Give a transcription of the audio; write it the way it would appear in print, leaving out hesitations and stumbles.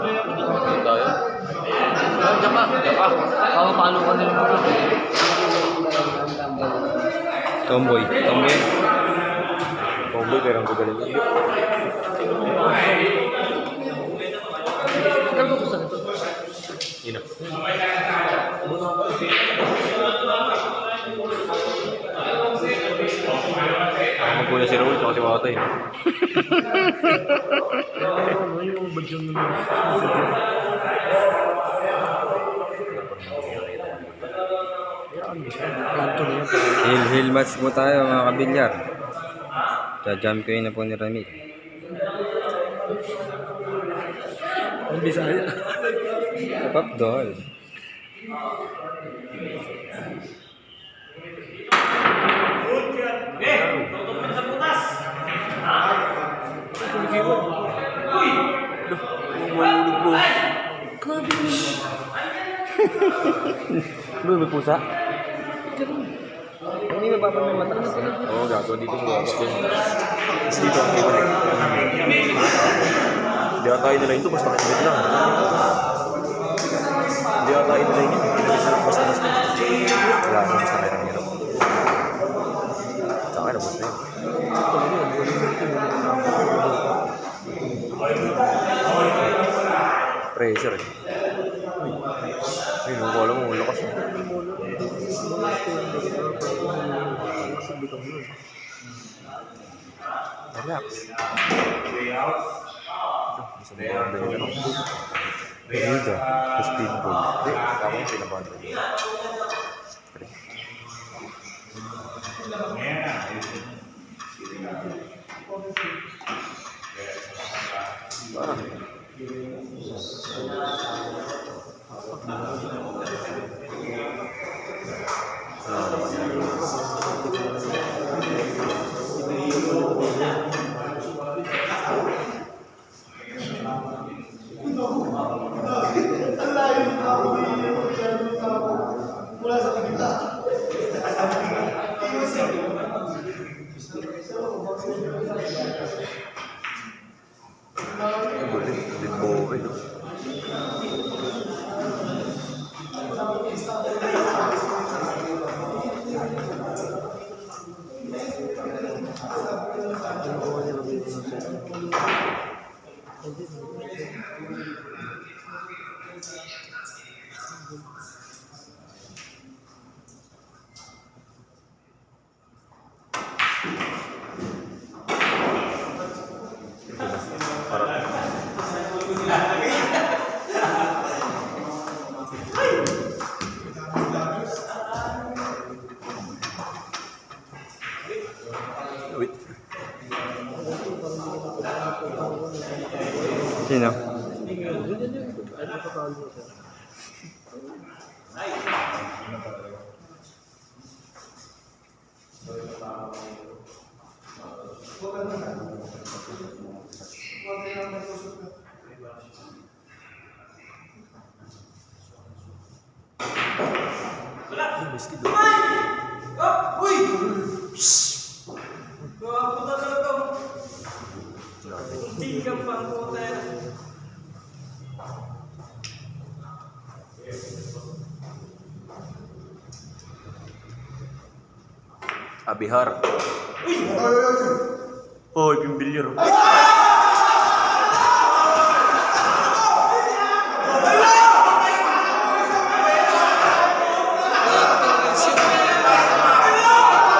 tayo. Jaka. Palo ka nila mo. Tomboy pero ang gagaling yun. Yun na. Magpula si Raul kasi wata eh. Yung badyong naman. Hill match po tayo mga kabilyar. Jajam kayo na po ni Ramil. Ang Bisaya. Pop doll. Lu may pusa? Hindi mababa ng mataas. Oo, gago. Dito mo gago. Dito ang ibalik. Hindi atay nila ito. Basta nakibit lang. Hindi atay nila yun. Basta. Wala akong basta mayroong hirap. Saka na basta yun. Pressure eh. Ay, nung mo, lakas mo. Relax. Bermuda, speedball. Hindi, tama yung pinabanda. Sino? Abihar. Uy! Hoy, pimbilyar.